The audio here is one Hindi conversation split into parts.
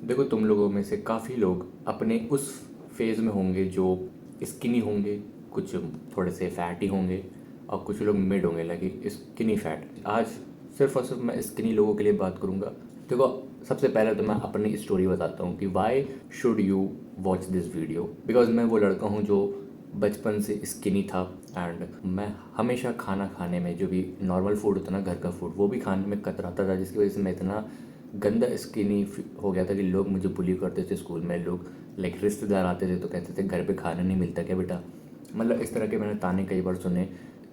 देखो, तुम लोगों में से काफ़ी लोग अपने उस फेज़ में होंगे जो स्किनी होंगे, कुछ थोड़े से फैटी होंगे और कुछ लोग मिड होंगे, लाइक स्किनी फैट। आज सिर्फ और सिर्फ मैं स्किनी लोगों के लिए बात करूँगा। देखो, सबसे पहले तो मैं अपनी स्टोरी बताता हूँ कि why should you watch this video. Because मैं वो लड़का हूँ जो बचपन से स्किनी था एंड मैं हमेशा खाना खाने में, जो भी नॉर्मल फूड होता ना, घर का फूड, वो भी खाने में कतराता था, जिसकी वजह से मैं इतना गंदा स्किनी हो गया था कि लोग मुझे बुली करते थे स्कूल में। लोग लाइक रिश्तेदार आते थे तो कहते थे घर पे खाना नहीं मिलता क्या बेटा। मतलब इस तरह के मैंने ताने कई बार सुने।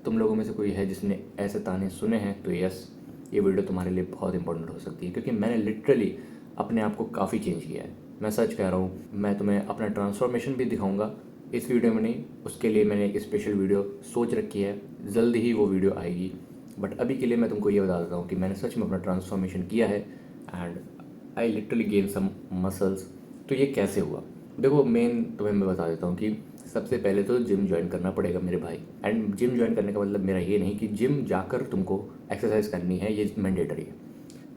तुम लोगों में से कोई है जिसने ऐसे ताने सुने हैं तो यस, ये वीडियो तुम्हारे लिए बहुत इंपॉर्टेंट हो सकती है, क्योंकि मैंने लिटरली अपने आप को काफ़ी चेंज किया है। मैं सच कह रहा हूँ, मैं तुम्हें अपना ट्रांसफॉर्मेशन भी दिखाऊंगा इस वीडियो में नहीं, उसके लिए मैंने एक स्पेशल वीडियो सोच रखी है, जल्द ही वो वीडियो आएगी। बट अभी के लिए मैं तुमको ये बता देता हूँ कि मैंने सच में अपना ट्रांसफॉर्मेशन किया है and I literally gain some muscles. तो ये कैसे हुआ? देखो, मेन तुम्हें मैं बता देता हूँ कि सबसे पहले तो जिम ज्वाइन करना पड़ेगा मेरे भाई। एंड जिम ज्वाइन करने का मतलब मेरा ये नहीं कि जिम जाकर तुमको एक्सरसाइज करनी है, ये मैंडेटरी है।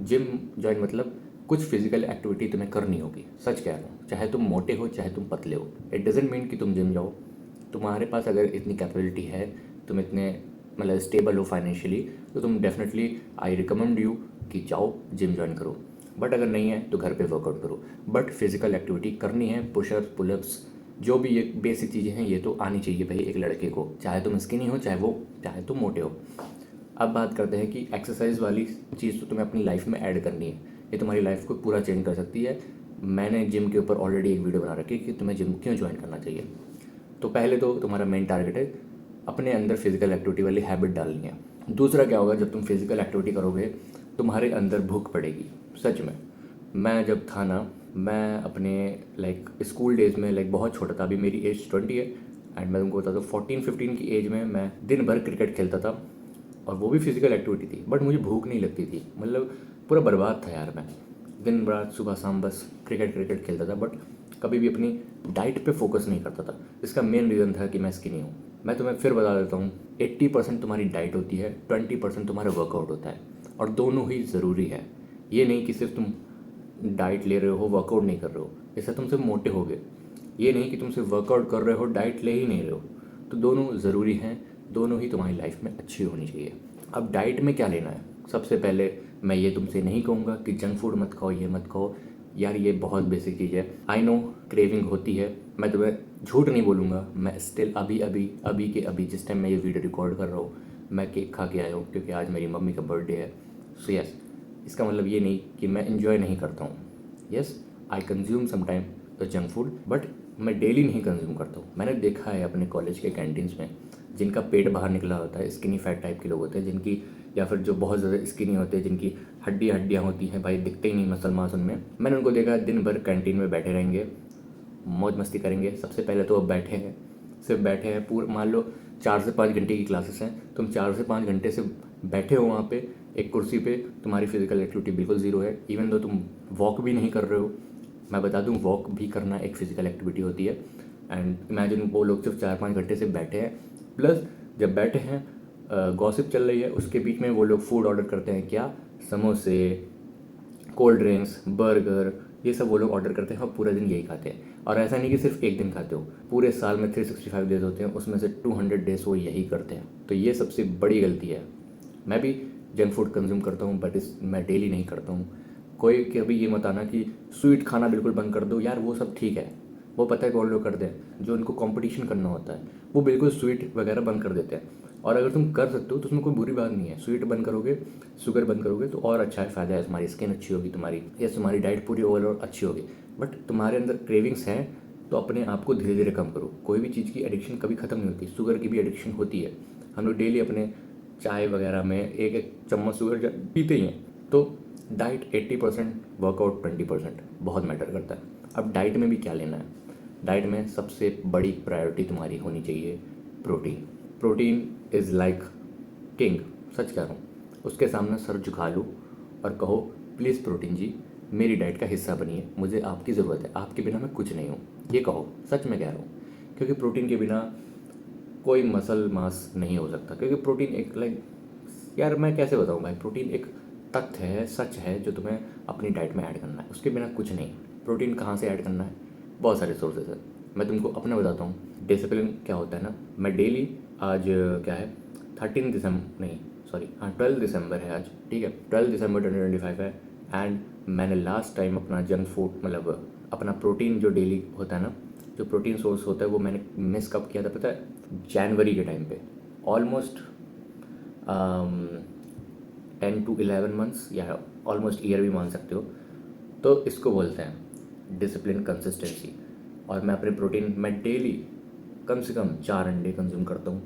जिम ज्वाइन मतलब कुछ फिजिकल एक्टिविटी तुम्हें करनी होगी। सच कह रहा हूँ, चाहे तुम मोटे हो चाहे तुम पतले हो, इट डजेंट मीन कि तुम जिम जाओ। तुम्हारे पास अगर इतनी कैपेबिलिटी है, तुम इतने मतलब स्टेबल हो फाइनेंशियली, तो तुम डेफिनेटली आई रिकमेंड यू कि जाओ जिम ज्वाइन करो। बट अगर नहीं है तो घर पे वर्कआउट करो। बट फिजिकल एक्टिविटी करनी है, पुशअप्स पुलअप्स, जो भी ये बेसिक चीज़ें हैं ये तो आनी चाहिए भाई एक लड़के को, चाहे तुम स्किनी हो चाहे तुम मोटे हो। अब बात करते हैं कि एक्सरसाइज वाली चीज़ तो तुम्हें अपनी लाइफ में ऐड करनी है, ये तुम्हारी लाइफ को पूरा चेंज कर सकती है। मैंने जिम के ऊपर ऑलरेडी एक वीडियो बना रखी है कि तुम्हें जिम क्यों ज्वाइन करना चाहिए। तो पहले तो तुम्हारा मेन टारगेट है अपने अंदर फिजिकल एक्टिविटी वाली हैबिट डालनी है। दूसरा क्या होगा, जब तुम फिजिकल एक्टिविटी करोगे तुम्हारे अंदर भूख पड़ेगी। सच में, मैं जब था ना, मैं अपने लाइक स्कूल डेज में लाइक बहुत छोटा था, अभी मेरी एज 20 है एंड मैं तुमको बता दूँ 14-15 की एज में मैं दिन भर क्रिकेट खेलता था और वो भी फिजिकल एक्टिविटी थी। बट मुझे भूख नहीं लगती थी, मतलब पूरा बर्बाद था यार। मैं दिन रात सुबह शाम बस क्रिकेट क्रिकेट खेलता था, बट कभी भी अपनी डाइट पे फोकस नहीं करता था। इसका मेन रीज़न था कि मैं स्किनी हूँ। मैं तुम्हें फिर बता देता हूँ, 80% तुम्हारी डाइट होती है, 20% तुम्हारा वर्कआउट होता है, और दोनों ही ज़रूरी है। ये नहीं कि सिर्फ तुम डाइट ले रहे हो वर्कआउट नहीं कर रहे हो, इससे तुम सिर्फ मोटे हो गए। ये नहीं कि तुम सिर्फ वर्कआउट कर रहे हो डाइट ले ही नहीं रहे हो। तो दोनों ज़रूरी हैं, दोनों ही तुम्हारी लाइफ में अच्छी होनी चाहिए। अब डाइट में क्या लेना है? सबसे पहले मैं ये तुमसे नहीं कहूँगा कि जंक फूड मत खाओ, ये मत खाओ यार, ये बहुत बेसिक चीज़ है। आई नो क्रेविंग होती है, मैं तुम्हें झूठ नहीं बोलूँगा। मैं स्टिल अभी के अभी जिस टाइम मैं ये वीडियो रिकॉर्ड कर रहा हूँ, मैं केक खा के आया हूँ क्योंकि आज मेरी मम्मी का बर्थडे है। सो यस, इसका मतलब ये नहीं कि मैं इन्जॉय नहीं करता हूँ। Yes, I consume sometime the junk food, but मैं डेली नहीं कंज्यूम करता हूँ। मैंने देखा है अपने कॉलेज के कैंटीन्स में जिनका पेट बाहर निकला होता है, स्किनी फैट टाइप के लोग होते हैं जिनकी, या फिर जो बहुत ज़्यादा स्किनी होते हैं जिनकी हड्डियाँ होती हैं भाई, दिखते ही नहीं मसल मास उनमें। मैंने उनको देखा दिन भर कैंटीन में बैठे रहेंगे, मौज मस्ती करेंगे। सबसे पहले तो अब बैठे हैं, सिर्फ बैठे हैं, पूरा मान लो 4 से 5 घंटे की क्लासेस हैं, तुम 4 से 5 घंटे से बैठे हो वहाँ पे एक कुर्सी पे, तुम्हारी फिजिकल एक्टिविटी बिल्कुल ज़ीरो है। इवन दो तुम वॉक भी नहीं कर रहे हो। मैं बता दूं, वॉक भी करना एक फिजिकल एक्टिविटी होती है। एंड इमेजिन वो लोग सिर्फ 4-5 घंटे से बैठे हैं, प्लस जब बैठे हैं गॉसिप चल रही है, उसके बीच में वो लोग फूड ऑर्डर करते हैं। क्या? समोसे, कोल्ड ड्रिंक्स, बर्गर, ये सब वो लोग ऑर्डर करते हैं और पूरा दिन यही खाते हैं। और ऐसा नहीं कि सिर्फ एक दिन खाते हो, पूरे साल में 365 डेज होते हैं, उसमें से 200 डेज वो यही करते हैं। तो ये सबसे बड़ी गलती है। मैं भी जंक फूड कंज्यूम करता हूँ, बट मैं डेली नहीं करता हूँ। कोई कभी ये मत आना कि स्वीट खाना बिल्कुल बंद कर दो यार, वो सब ठीक है, वो पता है कौन लोग करते हैं, जो उनको कंपटीशन करना होता है वो बिल्कुल स्वीट वगैरह बंद कर देते हैं। और अगर तुम कर सकते हो तो उसमें कोई बुरी बात नहीं है। स्वीट बंद करोगे, शुगर बंद करोगे तो और अच्छा है, फ़ायदा है, तुम्हारी स्किन अच्छी होगी, तुम्हारी या तुम्हारी डाइट पूरी ओवरऑल अच्छी होगी। बट तुम्हारे अंदर क्रेविंग्स हैं तो अपने आप को धीरे धीरे कम करो। कोई भी चीज़ की एडिक्शन कभी ख़त्म नहीं होती, शुगर की भी एडिक्शन होती है। हम लोग डेली अपने चाय वगैरह में एक एक चम्मच शुगर पीते ही हैं। तो डाइट 80%, वर्कआउट 20% बहुत मैटर करता है। अब डाइट में भी क्या लेना है? डाइट में सबसे बड़ी प्रायोरिटी तुम्हारी होनी चाहिए protein. Protein is like king, सच कह रहा हूँ। उसके सामने सर झुका लो और कहो, प्लीज़ प्रोटीन जी मेरी डाइट का हिस्सा बनिए, मुझे आपकी ज़रूरत है, आपके बिना मैं कुछ नहीं हूँ। ये कहो, सच में कह रहा हूँ। क्योंकि प्रोटीन के बिना कोई मसल मास नहीं हो सकता। क्योंकि प्रोटीन एक लाइक, यार मैं कैसे बताऊँ भाई, प्रोटीन एक तथ्य है, सच है, जो तुम्हें अपनी डाइट में ऐड करना है, उसके बिना कुछ नहीं। प्रोटीन कहाँ से ऐड करना है, बहुत सारे सोर्सेज है। मैं तुमको अपना बताता हूँ। डिसिप्लिन क्या होता है ना, मैं डेली, आज क्या है 13 दिसंबर नहीं सॉरी हाँ 12 दिसंबर है आज, ठीक है 12 दिसंबर 2025 है। एंड मैंने लास्ट टाइम अपना जंक फूड मतलब अपना प्रोटीन जो डेली होता है ना, जो प्रोटीन सोर्स होता है वो मैंने मिस कब किया था पता है? जनवरी के टाइम पे। ऑलमोस्ट 10 to 11 मंथ्स या ऑलमोस्ट ईयर भी मान सकते हो। तो इसको बोलते हैं डिसिप्लिन, कंसिस्टेंसी। और मैं अपने प्रोटीन मैं डेली कम से कम 4 अंडे कंज्यूम करता हूँ।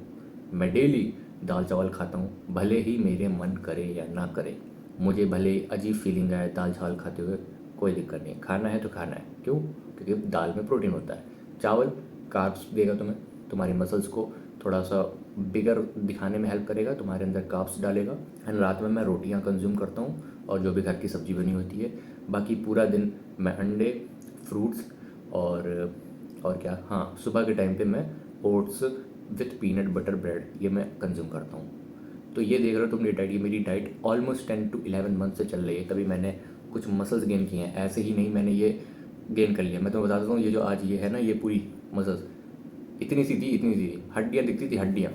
मैं डेली दाल चावल खाता हूँ, भले ही मेरे मन करे या ना करे। मुझे भले अजीब फीलिंग आए दाल चावल खाते हुए, कोई दिक्कत नहीं, खाना है तो खाना है। क्यों? क्योंकि दाल में प्रोटीन होता है। चावल कार्ब्स देगा तुम्हें, तुम्हारी मसल्स को थोड़ा सा बिगर दिखाने में हेल्प करेगा, तुम्हारे अंदर कार्ब्स डालेगा। एंड रात में मैं रोटियां कंज्यूम करता हूँ और जो भी घर की सब्ज़ी बनी होती है। बाकी पूरा दिन मैं अंडे, फ्रूट्स और क्या, हाँ सुबह के टाइम पे मैं oats with peanut butter bread ये मैं कंज्यूम करता हूँ। तो ये देख रहे हो तुम मेरी डाइट, ये मेरी डाइट ऑलमोस्ट 10 to 11 मंथ से चल रही है। तभी मैंने कुछ मसल्स गेन किए हैं, ऐसे ही नहीं मैंने ये गेन कर लिया। मैं तुम्हें बता देता हूँ, ये जो आज ये है ना, ये पूरी मसल्स इतनी सी थी, इतनी सी थी, हड्डियाँ दिखती थी, हड्डियाँ।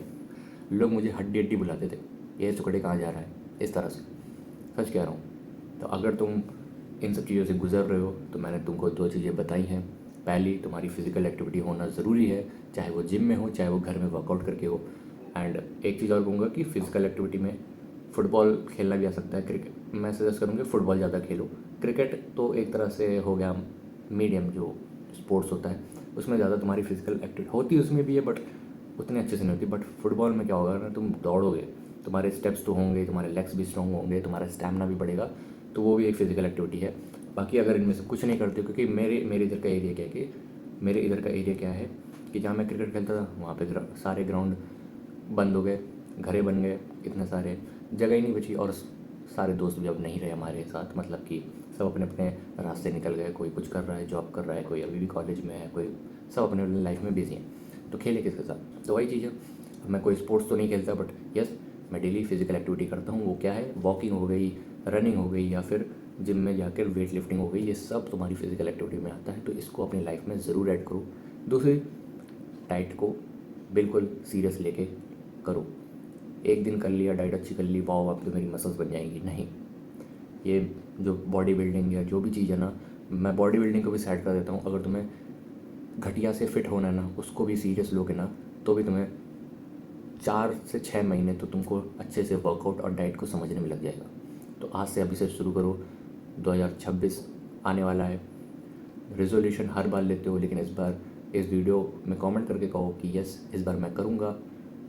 लोग मुझे हड्डी हड्डी बुलाते थे, ये टुकड़े कहाँ जा रहा है, इस तरह से। सच कह रहा हूँ। तो अगर तुम इन सब चीज़ों से गुजर रहे हो तो मैंने तुमको 2 चीज़ें बताई हैं। पहली, तुम्हारी फिजिकल एक्टिविटी होना ज़रूरी है, चाहे वो जिम में हो चाहे वो घर में वर्कआउट करके हो। एंड एक चीज़ और कहूँगा कि फिजिकल एक्टिविटी में फुटबॉल खेलना भी आ सकता है, क्रिकेट मैं सजेस्ट करूँगी फुटबॉल ज़्यादा खेलो। क्रिकेट तो एक तरह से हो गया मीडियम जो स्पोर्ट्स होता है, उसमें ज़्यादा तुम्हारी फिजिकल एक्टिविटी होती है, उसमें भी है बट उतने अच्छे से नहीं होती। बट फुटबॉल में क्या होगा ना, तुम दौड़ोगे, तुम्हारे स्टेप्स तो होंगे, तुम्हारे लेग्स भी स्ट्रॉन्ग होंगे, तुम्हारा स्टैमिना भी बढ़ेगा, तो वो भी एक फिजिकल एक्टिविटी है। बाकी अगर इनमें से कुछ नहीं करते हो, क्योंकि मेरे इधर का एरिया क्या है कि मेरे इधर का एरिया क्या है कि जहाँ मैं क्रिकेट खेलता था वहाँ पे सारे ग्राउंड बंद हो गए, घरे बन गए, इतने सारे जगह ही नहीं बची। और सारे दोस्त भी अब नहीं रहे हमारे साथ, मतलब कि सब अपने अपने रास्ते निकल गए, कोई कुछ कर रहा है, जॉब कर रहा है, कोई अभी भी कॉलेज में है, कोई सब अपने अपने लाइफ में बिजी हैं। तो खेले किसके साथ? तो वही चीज़ है, मैं कोई स्पोर्ट्स तो नहीं खेलता बट यस मैं डेली फिजिकल एक्टिविटी करता हूँ। वो क्या है, वॉकिंग हो गई, रनिंग हो गई, या फिर जिम में जाकर वेट लिफ्टिंग हो गई, ये सब तुम्हारी फिजिकल एक्टिविटी में आता है। तो इसको अपनी लाइफ में ज़रूर ऐड करो। दूसरी, डाइट को बिल्कुल सीरियस लेके करो। एक दिन कर लिया, डाइट अच्छी कर ली, वाओ अब तो मेरी मसल्स बन जाएंगी, नहीं। ये जो बॉडी बिल्डिंग या जो भी चीज़ है ना, मैं बॉडी बिल्डिंग को भी साइड कर देता हूँ। अगर तुम्हें घटिया से फिट होना है ना, उसको भी सीरियस लोगे ना, तो भी तुम्हें 4 से 6 महीने तो तुमको अच्छे से वर्कआउट और डाइट को समझने में लग जाएगा। तो आज से अभी से शुरू करो। 2026 आने वाला है। रेजोल्यूशन हर बार लेते हो, लेकिन इस बार इस वीडियो में कमेंट करके कहो कि यस इस बार मैं करूँगा।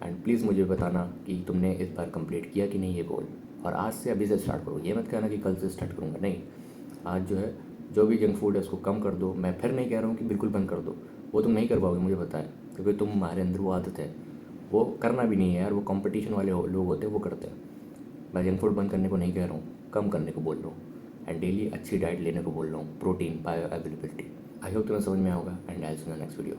एंड प्लीज़ मुझे बताना कि तुमने इस बार कंप्लीट किया कि नहीं ये गोल। और आज से अभी से स्टार्ट करो, ये मत कहना कि कल से स्टार्ट करूँगा, नहीं। आज जो है, जो भी जंक फूड है उसको कम कर दो। मैं फिर नहीं कह रहा हूँ कि बिल्कुल बंद कर दो, वो तुम नहीं कर पाओगे, मुझे पता है, क्योंकि तुम्हारे अंदर वो आदत है। वो करना भी नहीं है यार, वो कंपटीशन वाले लोग होते हैं, वो करते हैं। मैं जंक फूड बंद करने को नहीं कह रहा हूँ, कम करने को बोल रहा हूँ। एंड डेली अच्छी डाइट लेने को बोल रहा हूँ, protein, bio availability. I hope तुम्हें समझ में आएगा। And I will see you in the next video.